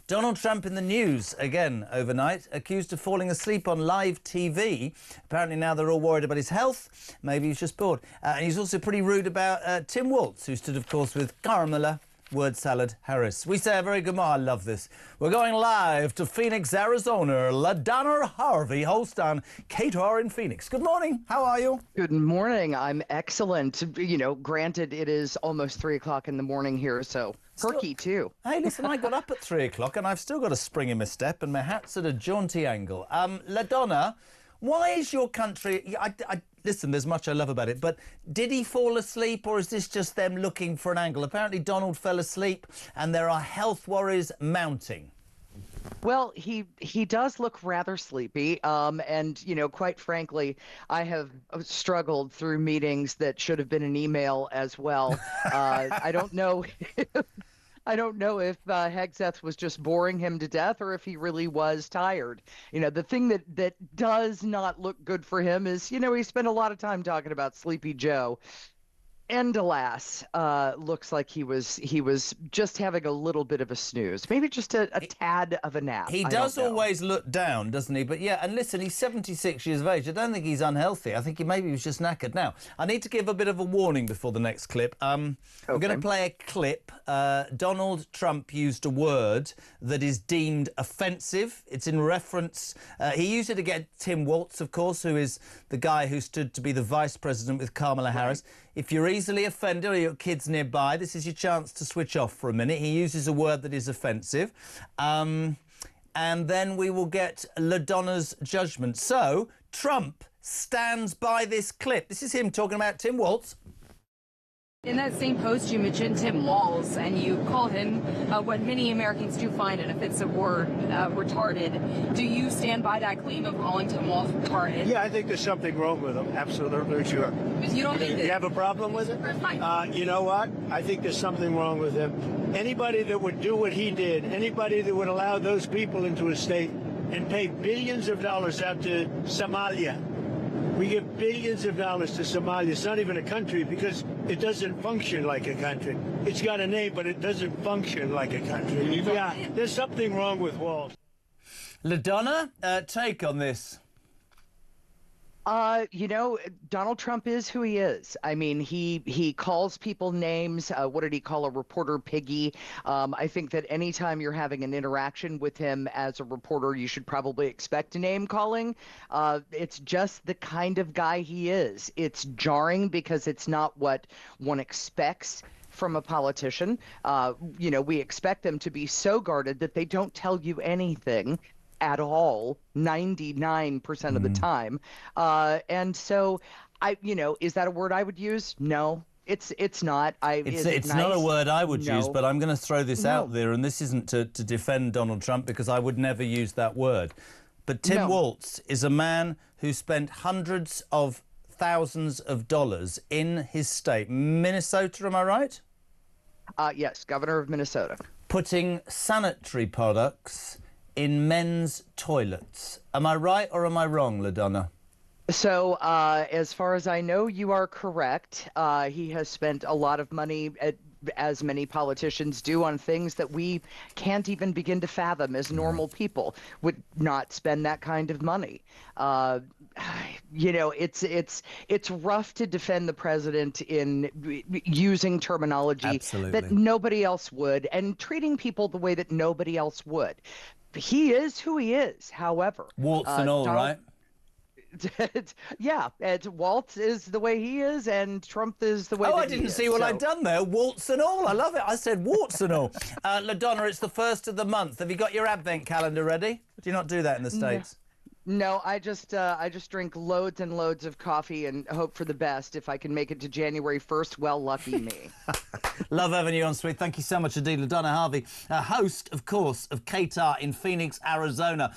Donald Trump in the news again overnight, accused of falling asleep on live TV. Apparently now they're all worried about his health. Maybe he's just bored. And he's also pretty rude about Tim Walz, who stood, of course, with Carmela Word Salad Harris. We say a very good morning. I love this. We're going live to Phoenix, Arizona. LaDona Harvey, host on KTAR in Phoenix. Good morning. How are you? Good morning. I'm excellent. You know, granted, it is almost 3 o'clock in the morning here, so perky too. Hey, listen, I got up at 3 o'clock and I've still got a spring in my step and my hat's at a jaunty angle. LaDona, why is your country... Listen, there's much I love about it, but did he fall asleep or is this just them looking for an angle? Apparently Donald fell asleep and there are health worries mounting. Well, he does look rather sleepy, and, you know, quite frankly, I have struggled through meetings that should have been an email as well. I don't know... I don't know if Hegseth was just boring him to death or if he really was tired. You know, the thing that does not look good for him is, you know, he spent a lot of time talking about Sleepy Joe. And alas, looks like he was just having a little bit of a snooze, maybe just a tad of a nap. He does always look down, doesn't he? But yeah, and listen, he's 76 years of age. I don't think he's unhealthy. I think maybe he was just knackered. Now, I need to give a bit of a warning before the next clip. I'm going to play a clip. Donald Trump used a word that is deemed offensive. It's in reference. He used it against Tim Walz, of course, who is the guy who stood to be the vice president with Kamala Harris. If you're easily offended or your kids nearby, this is your chance to switch off for a minute. He uses a word that is offensive. And then we will get LaDona's judgment. So, Trump stands by this clip. This is him talking about Tim Walz. In that same post, you mentioned Tim Walz, and you call him what many Americans do find an offensive word, retarded. Do you stand by that claim of calling Tim Walz retarded? Yeah, I think there's something wrong with him. Absolutely sure. But you don't think that... You have a problem with it? Fine. You know what? I think there's something wrong with him. Anybody that would do what he did, anybody that would allow those people into a state and pay billions of dollars out to Somalia. We give billions of dollars to Somalia. It's not even a country because it doesn't function like a country. It's got a name, but it doesn't function like a country. Yeah, there's something wrong with Walz. LaDona, take on this. You know, Donald Trump is who he is. I mean, he calls people names. What did he call a reporter piggy? I think that anytime you're having an interaction with him as a reporter, you should probably expect a name calling. It's just the kind of guy he is. It's jarring because it's not what one expects from a politician. You know, we expect them to be so guarded that they don't tell you anything at all 99% of the time. And so you know, is that a word I would use? No, it's not. It's nice? Not a word I would use, but I'm going to throw this out there, and this isn't to defend Donald Trump because I would never use that word. But Tim Walz is a man who spent hundreds of thousands of dollars in his state, Minnesota, am I right? Yes, governor of Minnesota. Putting sanitary products in men's toilets. Am I right or am I wrong, LaDona? So, as far as I know, you are correct. He has spent a lot of money, as many politicians do, on things that we can't even begin to fathom as normal people would not spend that kind of money. You know, it's rough to defend the president in using terminology that nobody else would and treating people the way that nobody else would. He is who he is, however. Waltz and all, right? Yeah, Waltz is the way he is, and Trump is the way that he is. Oh, I didn't see what I'd done there. Waltz and all. I love it. I said warts and all. LaDona, it's the first of the month. Have you got your advent calendar ready? Do you not do that in the States? No, I just drink loads and loads of coffee and hope for the best. If I can make it to January 1st, well, lucky me. Love having you on, sweet. Thank you so much indeed, LaDona Harvey, host, of course, of KTAR in Phoenix, Arizona.